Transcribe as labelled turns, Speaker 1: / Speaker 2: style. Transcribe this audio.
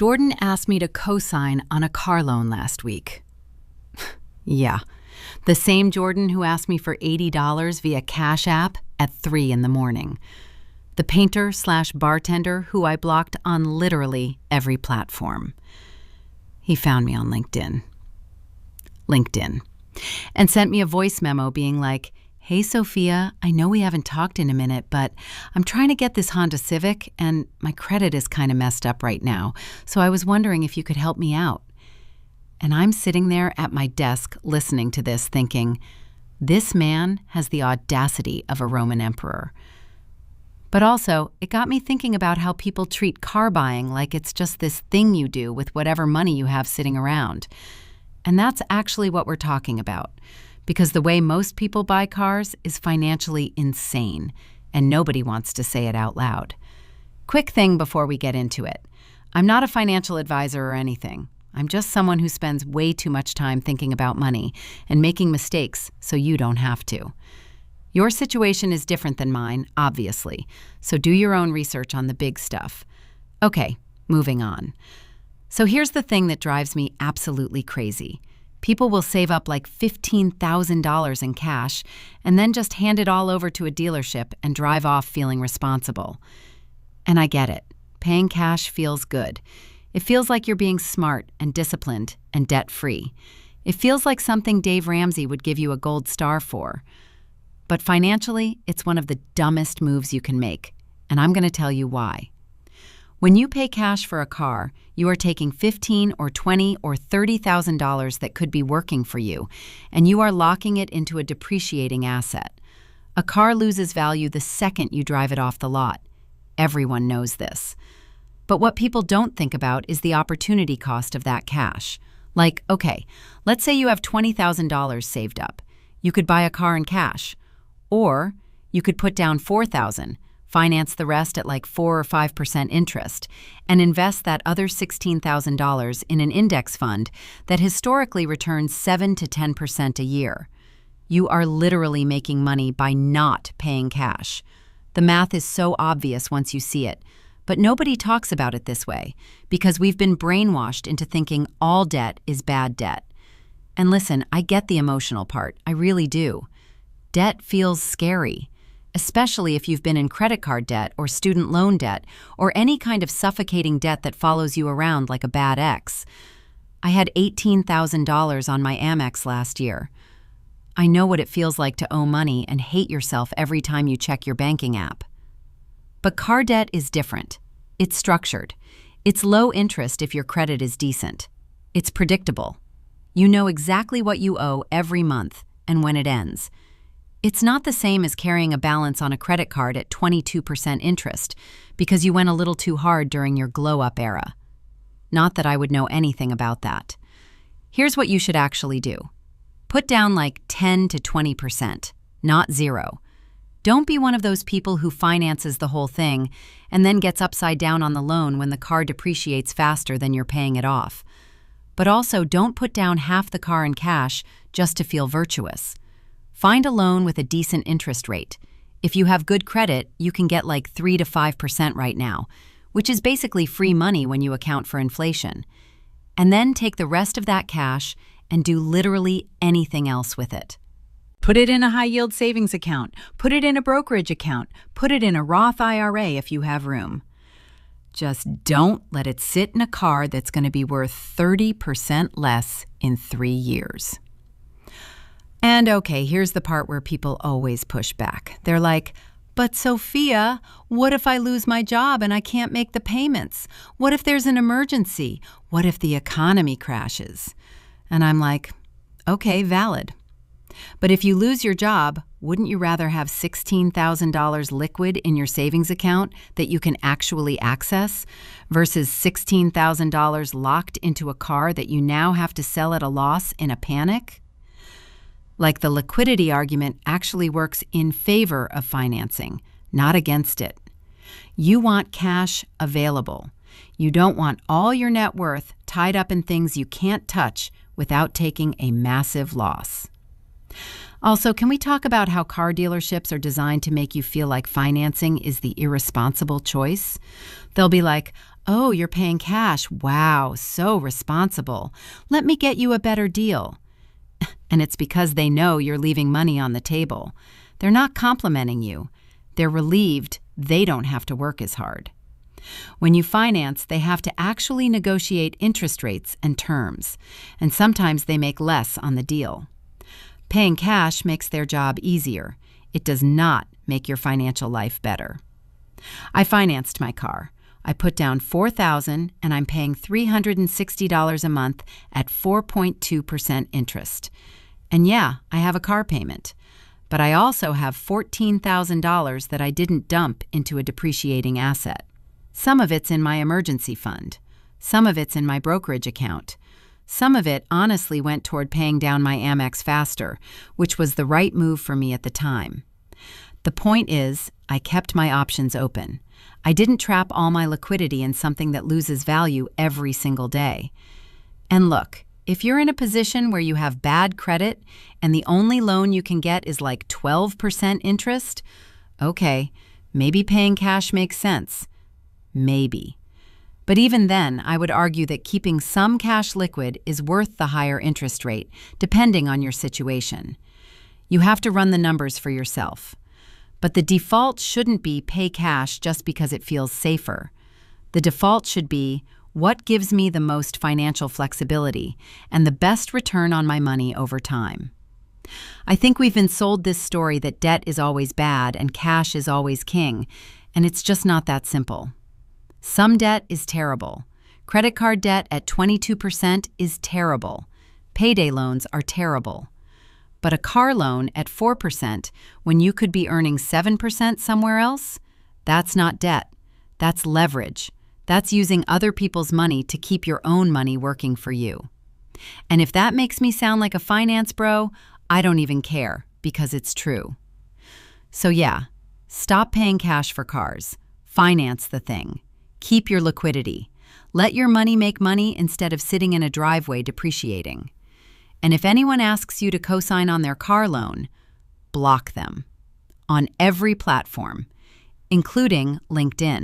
Speaker 1: Jordan asked me to co-sign on a car loan last week. Yeah, the same Jordan who asked me for $80 via Cash App at 3 in the morning. The painter/bartender who I blocked on literally every platform. He found me on LinkedIn, and sent me a voice memo being like, "Hey, Sophia, I know we haven't talked in a minute, but I'm trying to get this Honda Civic, and my credit is kind of messed up right now, so I was wondering if you could help me out." And I'm sitting there at my desk listening to this thinking, this man has the audacity of a Roman emperor. But also, it got me thinking about how people treat car buying like it's just this thing you do with whatever money you have sitting around. And that's actually what we're talking about, because the way most people buy cars is financially insane, and nobody wants to say it out loud. Quick thing before we get into it. I'm not a financial advisor or anything. I'm just someone who spends way too much time thinking about money and making mistakes so you don't have to. Your situation is different than mine, obviously, so do your own research on the big stuff. Okay, moving on. So here's the thing that drives me absolutely crazy. People will save up like $15,000 in cash and then just hand it all over to a dealership and drive off feeling responsible. And I get it. Paying cash feels good. It feels like you're being smart and disciplined and debt-free. It feels like something Dave Ramsey would give you a gold star for. But financially, it's one of the dumbest moves you can make, and I'm going to tell you why. When you pay cash for a car, you are taking $15,000 or $20,000 or $30,000 that could be working for you, and you are locking it into a depreciating asset. A car loses value the second you drive it off the lot. Everyone knows this. But what people don't think about is the opportunity cost of that cash. Like, okay, let's say you have $20,000 saved up. You could buy a car in cash. Or you could put down $4,000, finance the rest at like 4 or 5% interest, and invest that other $16,000 in an index fund that historically returns 7 to 10% a year. You are literally making money by not paying cash. The math is so obvious once you see it, but nobody talks about it this way because we've been brainwashed into thinking all debt is bad debt. And listen, I get the emotional part, I really do. Debt feels scary, especially if you've been in credit card debt or student loan debt or any kind of suffocating debt that follows you around like a bad ex. I had $18,000 on my Amex last year. I know what it feels like to owe money and hate yourself every time you check your banking app. But car debt is different. It's structured. It's low interest if your credit is decent. It's predictable. You know exactly what you owe every month and when it ends. It's not the same as carrying a balance on a credit card at 22% interest because you went a little too hard during your glow-up era. Not that I would know anything about that. Here's what you should actually do. Put down like 10 to 20%, not 0. Don't be one of those people who finances the whole thing and then gets upside down on the loan when the car depreciates faster than you're paying it off. But also don't put down half the car in cash just to feel virtuous. Find a loan with a decent interest rate. If you have good credit, you can get like 3 to 5% right now, which is basically free money when you account for inflation. And then take the rest of that cash and do literally anything else with it. Put it in a high-yield savings account. Put it in a brokerage account. Put it in a Roth IRA if you have room. Just don't let it sit in a car that's going to be worth 30% less in 3 years. And okay, here's the part where people always push back. They're like, "But Sophia, what if I lose my job and I can't make the payments? What if there's an emergency? What if the economy crashes?" And I'm like, okay, valid. But if you lose your job, wouldn't you rather have $16,000 liquid in your savings account that you can actually access versus $16,000 locked into a car that you now have to sell at a loss in a panic? Like the liquidity argument actually works in favor of financing, not against it. You want cash available. You don't want all your net worth tied up in things you can't touch without taking a massive loss. Also, can we talk about how car dealerships are designed to make you feel like financing is the irresponsible choice? They'll be like, Oh, you're paying cash. Wow, so responsible. Let me get you a better deal. And it's because they know you're leaving money on the table. They're not complimenting you. They're relieved they don't have to work as hard. When you finance, they have to actually negotiate interest rates and terms, and sometimes they make less on the deal. Paying cash makes their job easier. It does not make your financial life better. I financed my car. I put down $4,000 and I'm paying $360 a month at 4.2% interest. And yeah, I have a car payment. But I also have $14,000 that I didn't dump into a depreciating asset. Some of it's in my emergency fund. Some of it's in my brokerage account. Some of it honestly went toward paying down my Amex faster, which was the right move for me at the time. The point is, I kept my options open. I didn't trap all my liquidity in something that loses value every single day. And look, if you're in a position where you have bad credit and the only loan you can get is like 12% interest, okay, maybe paying cash makes sense. Maybe. But even then, I would argue that keeping some cash liquid is worth the higher interest rate, depending on your situation. You have to run the numbers for yourself. But the default shouldn't be pay cash just because it feels safer. The default should be, what gives me the most financial flexibility and the best return on my money over time? I think we've been sold this story that debt is always bad and cash is always king, and it's just not that simple. Some debt is terrible. Credit card debt at 22% is terrible. Payday loans are terrible. But a car loan at 4% when you could be earning 7% somewhere else? That's not debt. That's leverage. That's using other people's money to keep your own money working for you. And if that makes me sound like a finance bro, I don't even care, because it's true. So yeah, stop paying cash for cars. Finance the thing. Keep your liquidity. Let your money make money instead of sitting in a driveway depreciating. And if anyone asks you to co-sign on their car loan, block them. On every platform, including LinkedIn.